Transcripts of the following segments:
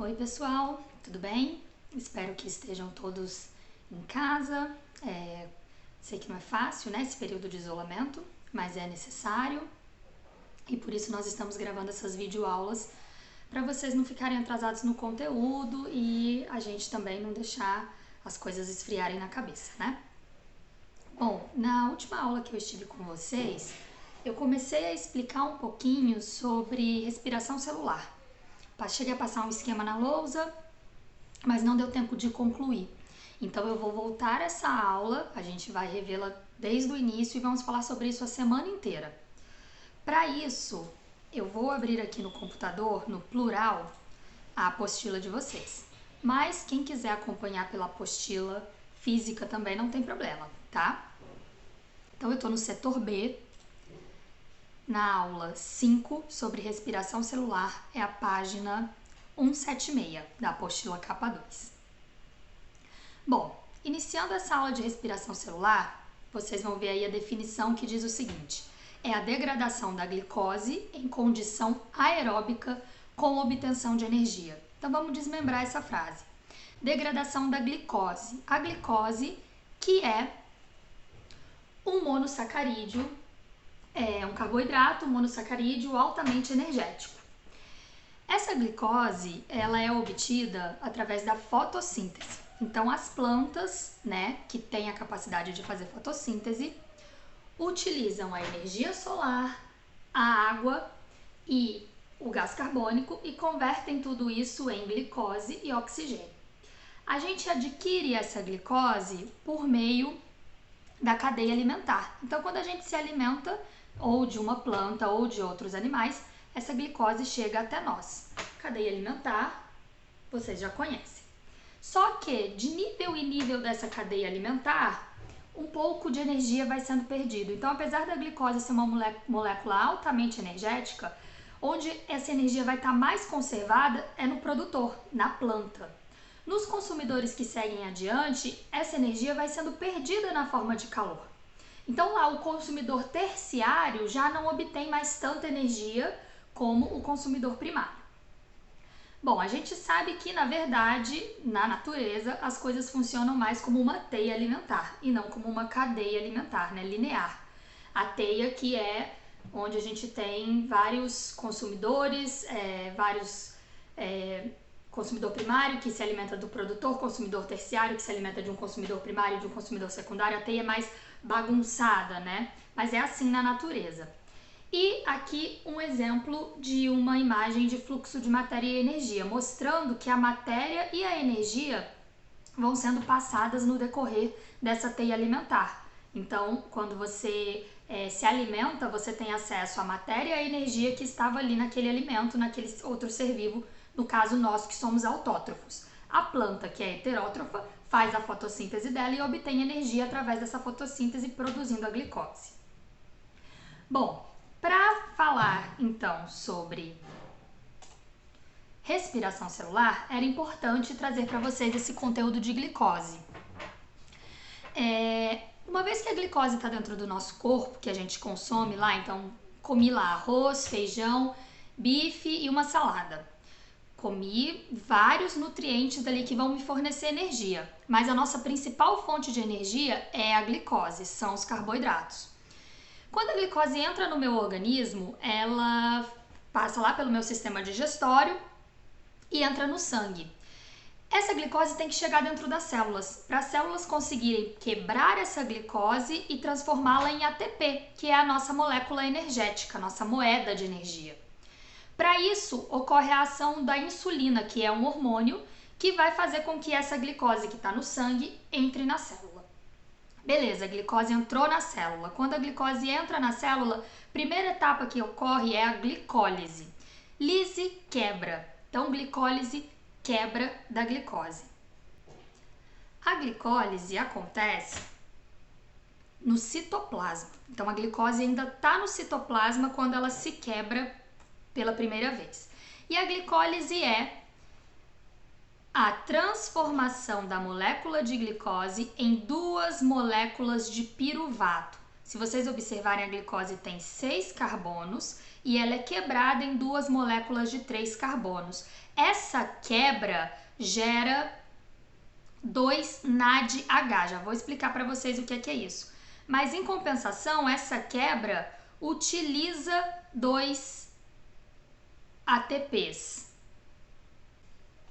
Oi pessoal, tudo bem? Espero que estejam todos em casa. Sei que não é fácil, né, esse período de isolamento, mas é necessário e por isso nós estamos gravando essas videoaulas para vocês não ficarem atrasados no conteúdo e a gente também não deixar as coisas esfriarem na cabeça, né? Bom, na última aula que eu estive com vocês, eu comecei a explicar um pouquinho sobre respiração celular. Cheguei a passar um esquema na lousa, mas não deu tempo de concluir. Então eu vou voltar essa aula, a gente vai revê-la desde o início e vamos falar sobre isso a semana inteira. Para isso, eu vou abrir aqui no computador, no plural, a apostila de vocês. Mas quem quiser acompanhar pela apostila física também não tem problema, tá? Então eu estou no setor B, na aula 5 sobre respiração celular, é a página 176 da apostila capa 2. Bom, iniciando essa aula de respiração celular, vocês vão ver aí a definição que diz o seguinte: é a degradação da glicose em condição aeróbica com obtenção de energia. Então vamos desmembrar essa frase. Degradação da glicose. A glicose, que é um monossacarídeo, é um carboidrato monossacarídeo altamente energético. Essa glicose, ela é obtida através da fotossíntese. Então, as plantas, né, que têm a capacidade de fazer fotossíntese, utilizam a energia solar, a água e o gás carbônico e convertem tudo isso em glicose e oxigênio. A gente adquire essa glicose por meio da cadeia alimentar. Então, quando a gente se alimenta ou de uma planta ou de outros animais, essa glicose chega até nós. Cadeia alimentar, vocês já conhecem. Só que de nível em nível dessa cadeia alimentar, um pouco de energia vai sendo perdido. Então, apesar da glicose ser uma molécula altamente energética, onde essa energia vai estar mais conservada é no produtor, na planta. Nos consumidores que seguem adiante, essa energia vai sendo perdida na forma de calor. Então lá o consumidor terciário já não obtém mais tanta energia como o consumidor primário. Bom, a gente sabe que na verdade, na natureza, as coisas funcionam mais como uma teia alimentar e não como uma cadeia alimentar, né, linear. A teia que é onde a gente tem vários consumidores, consumidor primário que se alimenta do produtor, consumidor terciário que se alimenta de um consumidor primário e de um consumidor secundário. A teia é mais bagunçada, né? Mas é assim na natureza. E aqui um exemplo de uma imagem de fluxo de matéria e energia, mostrando que a matéria e a energia vão sendo passadas no decorrer dessa teia alimentar. Então, quando você se alimenta, você tem acesso à matéria e à energia que estava ali naquele alimento, naquele outro ser vivo, no caso nós que somos autótrofos. A planta, que é heterótrofa, faz a fotossíntese dela e obtém energia através dessa fotossíntese, produzindo a glicose. Bom, para falar então sobre respiração celular, era importante trazer para vocês esse conteúdo de glicose. Uma vez que a glicose está dentro do nosso corpo, que a gente consome lá, então comi lá arroz, feijão, bife e uma salada. Comi vários nutrientes ali que vão me fornecer energia, mas a nossa principal fonte de energia é a glicose, são os carboidratos. Quando a glicose entra no meu organismo, ela passa lá pelo meu sistema digestório e entra no sangue. Essa glicose tem que chegar dentro das células, para as células conseguirem quebrar essa glicose e transformá-la em ATP, que é a nossa molécula energética, nossa moeda de energia. Para isso, ocorre a ação da insulina, que é um hormônio que vai fazer com que essa glicose que está no sangue entre na célula. Beleza, a glicose entrou na célula. Quando a glicose entra na célula, a primeira etapa que ocorre é a glicólise. Lise, quebra. Então, glicólise, quebra da glicose. A glicólise acontece no citoplasma. Então, a glicose ainda está no citoplasma quando ela se quebra pela primeira vez. E a glicólise é a transformação da molécula de glicose em duas moléculas de piruvato. Se vocês observarem, a glicose tem 6 carbonos e ela é quebrada em 2 moléculas de 3 carbonos. Essa quebra gera 2 NADH. Já vou explicar para vocês o que é isso. Mas em compensação, essa quebra utiliza 2 ATPs.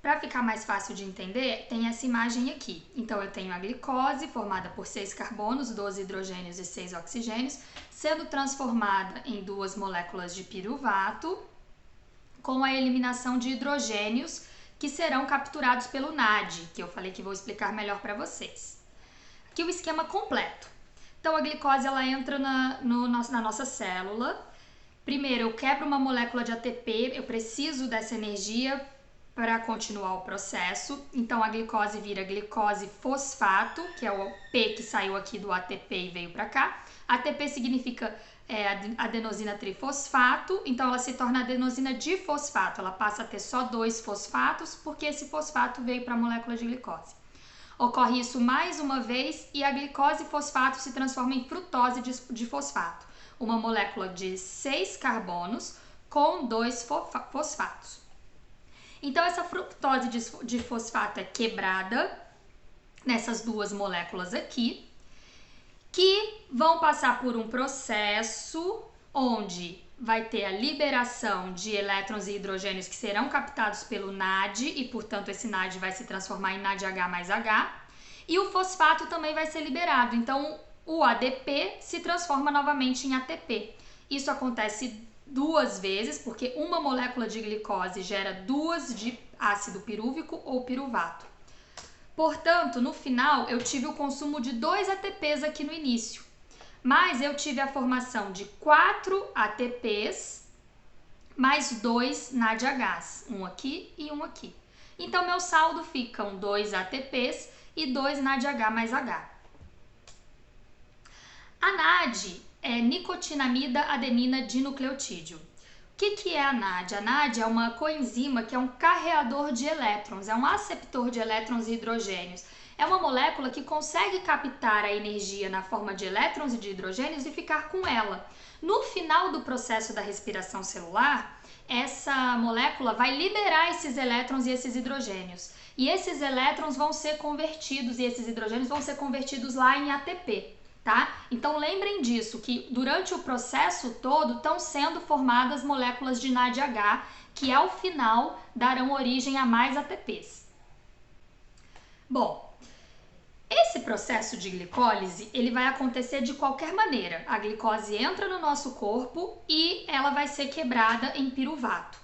Para ficar mais fácil de entender, tem essa imagem aqui. Então, eu tenho a glicose, formada por 6 carbonos, 12 hidrogênios e 6 oxigênios, sendo transformada em 2 moléculas de piruvato, com a eliminação de hidrogênios, que serão capturados pelo NAD, que eu falei que vou explicar melhor para vocês. Aqui o esquema completo. Então, a glicose ela entra na nossa célula. Primeiro, eu quebro uma molécula de ATP, eu preciso dessa energia para continuar o processo. Então, a glicose vira glicose fosfato, que é o P que saiu aqui do ATP e veio para cá. ATP significa adenosina trifosfato, então ela se torna adenosina difosfato. Ela passa a ter só 2 fosfatos, porque esse fosfato veio para a molécula de glicose. Ocorre isso mais uma vez e a glicose fosfato se transforma em frutose de fosfato, uma molécula de 6 carbonos com 2 fosfatos. Então, essa frutose de fosfato é quebrada nessas 2 moléculas aqui, que vão passar por um processo onde vai ter a liberação de elétrons e hidrogênios que serão captados pelo NAD e, portanto, esse NAD vai se transformar em NADH mais H, e o fosfato também vai ser liberado. Então, o ADP se transforma novamente em ATP. Isso acontece 2 vezes, porque uma molécula de glicose gera 2 de ácido pirúvico ou piruvato. Portanto, no final, eu tive o consumo de 2 ATPs aqui no início, mas eu tive a formação de 4 ATPs mais 2 NADHs, um aqui e um aqui. Então, meu saldo ficam 2 ATPs e 2 NADH mais H. A NAD é nicotinamida adenina dinucleotídeo. O que é a NAD? A NAD é uma coenzima que é um carreador de elétrons, é um aceptor de elétrons e hidrogênios. É uma molécula que consegue captar a energia na forma de elétrons e de hidrogênios e ficar com ela. No final do processo da respiração celular, essa molécula vai liberar esses elétrons e esses hidrogênios. E esses elétrons vão ser convertidos e esses hidrogênios vão ser convertidos lá em ATP. Tá? Então lembrem disso, que durante o processo todo estão sendo formadas moléculas de NADH, que ao final darão origem a mais ATPs. Bom, esse processo de glicólise ele vai acontecer de qualquer maneira. A glicose entra no nosso corpo e ela vai ser quebrada em piruvato.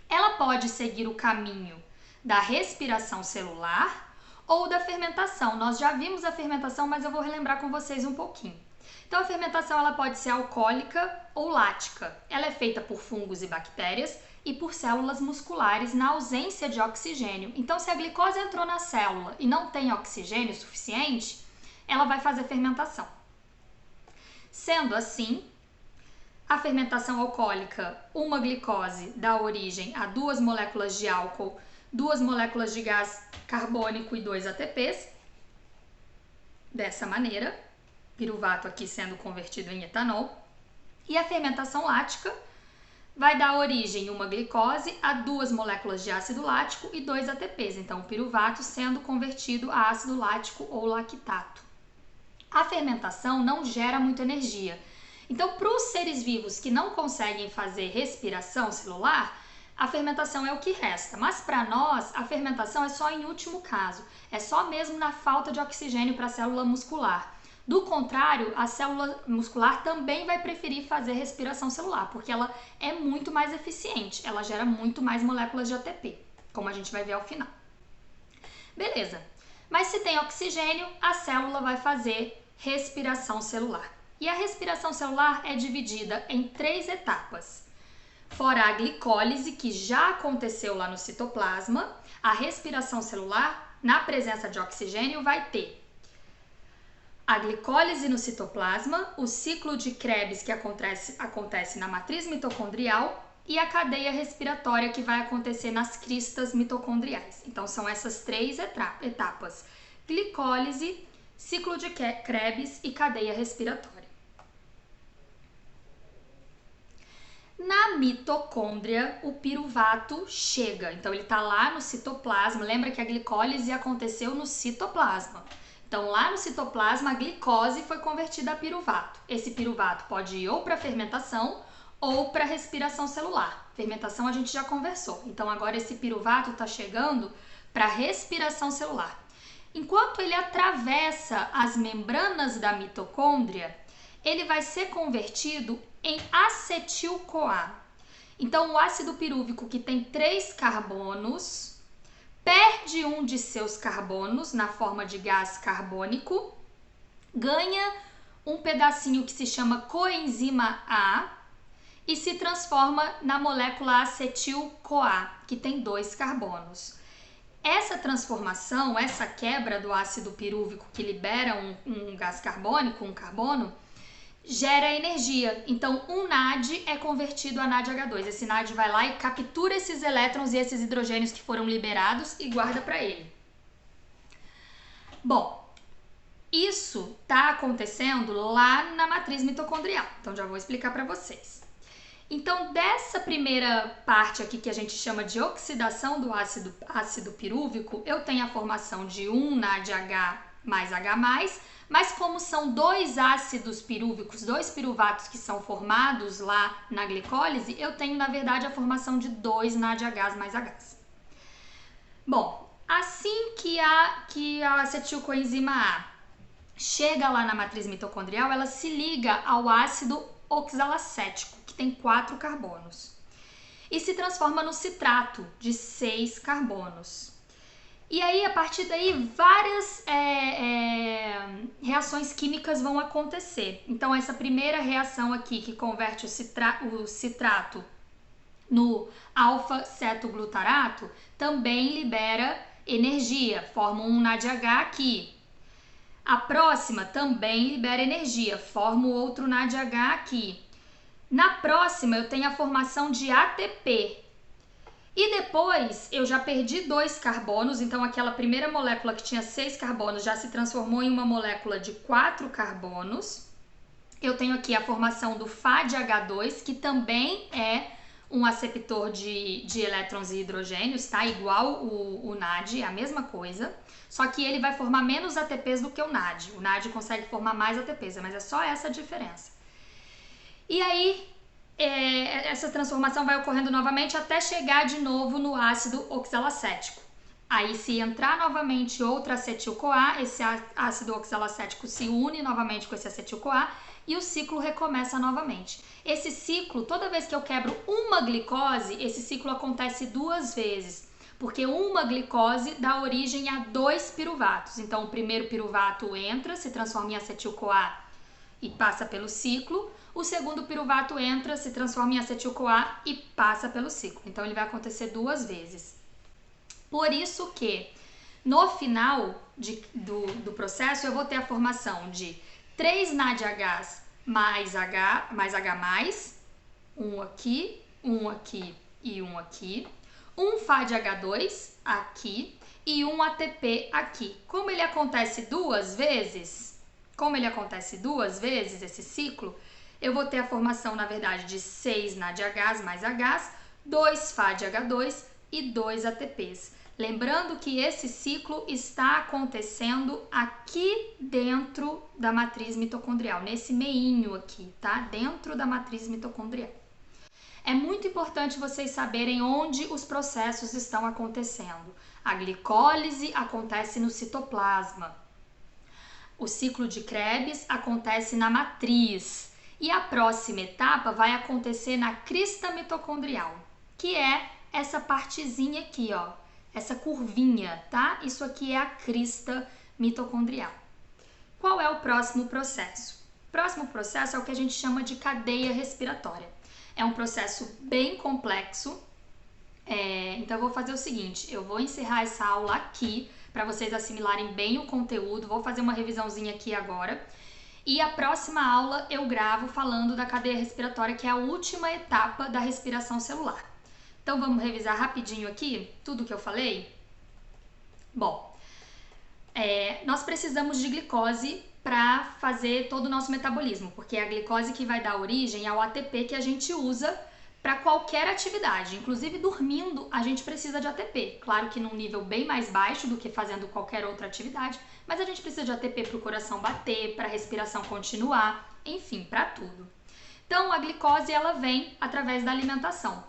Ela pode seguir o caminho da respiração celular ou da fermentação. Nós já vimos a fermentação, mas eu vou relembrar com vocês um pouquinho. Então, a fermentação ela pode ser alcoólica ou lática. Ela é feita por fungos e bactérias e por células musculares na ausência de oxigênio. Então, se a glicose entrou na célula e não tem oxigênio suficiente, ela vai fazer fermentação. Sendo assim, a fermentação alcoólica, uma glicose dá origem a 2 moléculas de álcool, 2 moléculas de gás carbônico e 2 ATPs, dessa maneira, piruvato aqui sendo convertido em etanol. E a fermentação lática vai dar origem uma glicose a 2 moléculas de ácido lático e 2 ATPs, então o piruvato sendo convertido a ácido lático ou lactato. A fermentação não gera muita energia, então para os seres vivos que não conseguem fazer respiração celular, a fermentação é o que resta, mas para nós a fermentação é só em último caso, é só mesmo na falta de oxigênio para a célula muscular. Do contrário, a célula muscular também vai preferir fazer respiração celular, porque ela é muito mais eficiente, ela gera muito mais moléculas de ATP, como a gente vai ver ao final. Beleza, mas se tem oxigênio, a célula vai fazer respiração celular. E a respiração celular é dividida em 3 etapas. Fora a glicólise, que já aconteceu lá no citoplasma, a respiração celular, na presença de oxigênio, vai ter a glicólise no citoplasma, o ciclo de Krebs que acontece na matriz mitocondrial e a cadeia respiratória que vai acontecer nas cristas mitocondriais. Então, são essas 3 etapas: glicólise, ciclo de Krebs e cadeia respiratória. Na mitocôndria, o piruvato chega. Então, ele está lá no citoplasma. Lembra que a glicólise aconteceu no citoplasma. Então, lá no citoplasma, a glicose foi convertida a piruvato. Esse piruvato pode ir ou para fermentação ou para respiração celular. Fermentação a gente já conversou. Então, agora esse piruvato está chegando para respiração celular. Enquanto ele atravessa as membranas da mitocôndria, ele vai ser convertido em acetil-CoA. Então, o ácido pirúvico, que tem 3 carbonos, perde um de seus carbonos na forma de gás carbônico, ganha um pedacinho que se chama coenzima A e se transforma na molécula acetil-CoA, que tem 2 carbonos. Essa transformação, essa quebra do ácido pirúvico que libera um gás carbônico, um carbono, gera energia. Então, um NAD é convertido a NADH2. Esse NAD vai lá e captura esses elétrons e esses hidrogênios que foram liberados e guarda para ele. Bom, isso está acontecendo lá na matriz mitocondrial. Então, já vou explicar para vocês. Então, dessa primeira parte aqui que a gente chama de oxidação do ácido pirúvico, eu tenho a formação de um NADH mais H+, mas como são 2 ácidos pirúvicos, 2 piruvatos que são formados lá na glicólise, eu tenho, na verdade, a formação de 2 NADH mais H. Bom, assim que a acetilcoenzima A chega lá na matriz mitocondrial, ela se liga ao ácido oxalacético, que tem 4 carbonos, e se transforma no citrato, de 6 carbonos. E aí, a partir daí, várias reações químicas vão acontecer. Então, essa primeira reação aqui, que converte o citrato no alfa-cetoglutarato, também libera energia, forma um NADH aqui. A próxima também libera energia, forma outro NADH aqui. Na próxima, eu tenho a formação de ATP. E depois, eu já perdi 2 carbonos, então aquela primeira molécula que tinha 6 carbonos já se transformou em uma molécula de 4 carbonos. Eu tenho aqui a formação do FADH2, que também é um aceptor de elétrons e hidrogênios, tá? Igual o NAD, é a mesma coisa. Só que ele vai formar menos ATPs do que o NAD. O NAD consegue formar mais ATPs, mas é só essa a diferença. E aí, essa transformação vai ocorrendo novamente até chegar de novo no ácido oxalacético. Aí, se entrar novamente outra acetil-CoA, esse ácido oxalacético se une novamente com esse acetil-CoA e o ciclo recomeça novamente. Esse ciclo, toda vez que eu quebro uma glicose, esse ciclo acontece 2 vezes, porque uma glicose dá origem a 2 piruvatos. Então, o primeiro piruvato entra, se transforma em acetil-CoA e passa pelo ciclo. O segundo piruvato entra, se transforma em acetil-CoA e passa pelo ciclo. Então, ele vai acontecer 2 vezes. Por isso que, no final do processo, eu vou ter a formação de 3 NADHs mais H+, um aqui e um aqui, um FADH2 aqui e um ATP aqui. Como ele acontece 2 vezes, esse ciclo, eu vou ter a formação, na verdade, de 6 NADHs mais Hs, 2 FADH2 e 2 ATPs. Lembrando que esse ciclo está acontecendo aqui dentro da matriz mitocondrial, nesse meinho aqui, tá? Dentro da matriz mitocondrial. É muito importante vocês saberem onde os processos estão acontecendo. A glicólise acontece no citoplasma. O ciclo de Krebs acontece na matriz. E a próxima etapa vai acontecer na crista mitocondrial, que é essa partezinha aqui, ó. Essa curvinha, tá? Isso aqui é a crista mitocondrial. Qual é o próximo processo? O próximo processo é o que a gente chama de cadeia respiratória. É um processo bem complexo. Então, eu vou fazer o seguinte, eu vou encerrar essa aula aqui para vocês assimilarem bem o conteúdo. Vou fazer uma revisãozinha aqui agora. E a próxima aula eu gravo falando da cadeia respiratória, que é a última etapa da respiração celular. Então, vamos revisar rapidinho aqui tudo que eu falei? Bom, nós precisamos de glicose para fazer todo o nosso metabolismo, porque é a glicose que vai dar origem ao ATP que a gente usa para qualquer atividade, inclusive dormindo, a gente precisa de ATP. Claro que num nível bem mais baixo do que fazendo qualquer outra atividade, mas a gente precisa de ATP para o coração bater, para a respiração continuar, enfim, para tudo. Então, a glicose ela vem através da alimentação.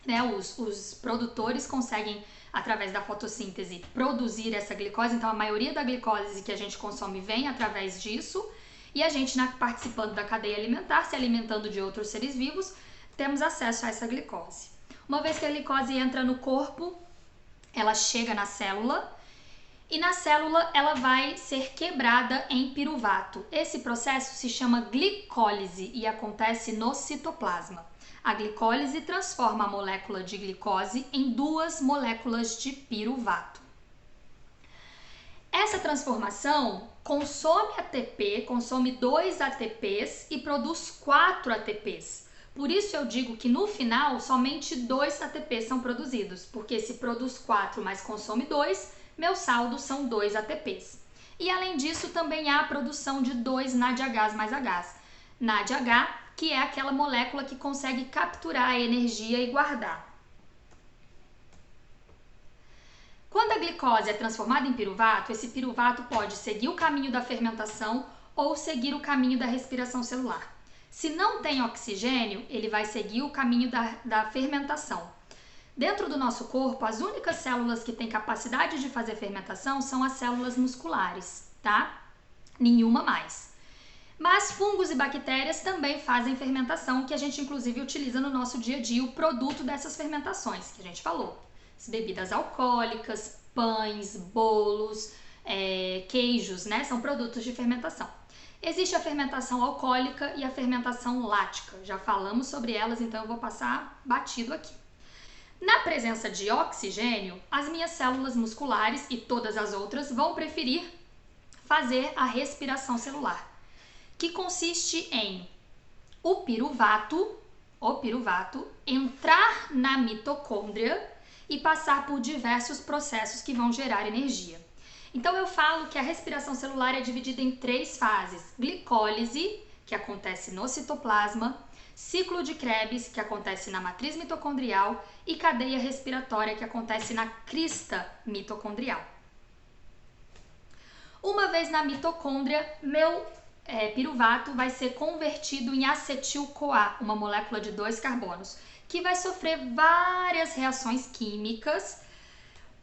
Né? Os produtores conseguem, através da fotossíntese, produzir essa glicose. Então, a maioria da glicose que a gente consome vem através disso. E a gente, participando da cadeia alimentar, se alimentando de outros seres vivos, temos acesso a essa glicose. Uma vez que a glicose entra no corpo, ela chega na célula e na célula ela vai ser quebrada em piruvato. Esse processo se chama glicólise e acontece no citoplasma. A glicólise transforma a molécula de glicose em 2 moléculas de piruvato. Essa transformação consome ATP, consome 2 ATPs e produz 4 ATPs. Por isso eu digo que no final somente 2 ATPs são produzidos, porque se produz 4, mas consome 2, meu saldo são 2 ATPs. E além disso também há a produção de 2 NADH mais Hs. NADH, que é aquela molécula que consegue capturar a energia e guardar. Quando a glicose é transformada em piruvato, esse piruvato pode seguir o caminho da fermentação ou seguir o caminho da respiração celular. Se não tem oxigênio, ele vai seguir o caminho da fermentação. Dentro do nosso corpo, as únicas células que têm capacidade de fazer fermentação são as células musculares, tá? Nenhuma mais. Mas fungos e bactérias também fazem fermentação, que a gente inclusive utiliza no nosso dia a dia, o produto dessas fermentações que a gente falou. As bebidas alcoólicas, pães, bolos, queijos, né? São produtos de fermentação. Existe a fermentação alcoólica e a fermentação lática. Já falamos sobre elas, então eu vou passar batido aqui. Na presença de oxigênio, as minhas células musculares e todas as outras vão preferir fazer a respiração celular, que consiste em o piruvato entrar na mitocôndria e passar por diversos processos que vão gerar energia. Então eu falo que a respiração celular é dividida em 3 fases: glicólise, que acontece no citoplasma, ciclo de Krebs, que acontece na matriz mitocondrial, e cadeia respiratória, que acontece na crista mitocondrial. Uma vez na mitocôndria, meu piruvato vai ser convertido em acetil-CoA, uma molécula de 2 carbonos, que vai sofrer várias reações químicas,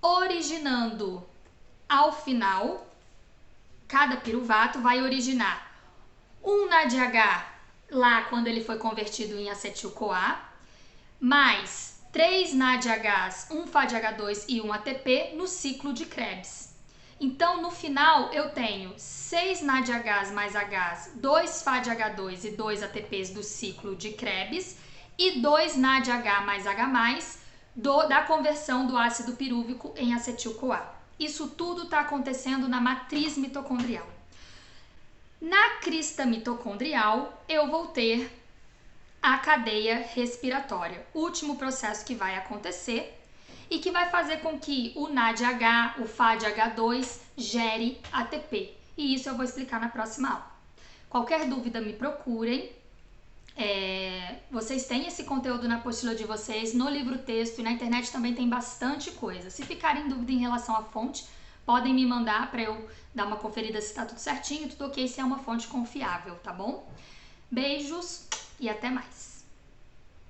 originando, ao final, cada piruvato vai originar um NADH lá quando ele foi convertido em acetil-CoA, mais 3 NADHs, um FADH2 e um ATP no ciclo de Krebs. Então, no final, eu tenho 6 NADHs mais Hs, 2 FADH2 e 2 ATPs do ciclo de Krebs e 2 NADH mais H+, da conversão do ácido pirúvico em acetil-CoA. Isso tudo está acontecendo na matriz mitocondrial. Na crista mitocondrial, eu vou ter a cadeia respiratória, o último processo que vai acontecer e que vai fazer com que o NADH, o FADH2, gere ATP. E isso eu vou explicar na próxima aula. Qualquer dúvida, me procurem. Vocês têm esse conteúdo na apostila de vocês, no livro-texto e na internet também tem bastante coisa. Se ficarem em dúvida em relação à fonte, podem me mandar para eu dar uma conferida se está tudo certinho, tudo ok, se é uma fonte confiável, tá bom? Beijos e até mais!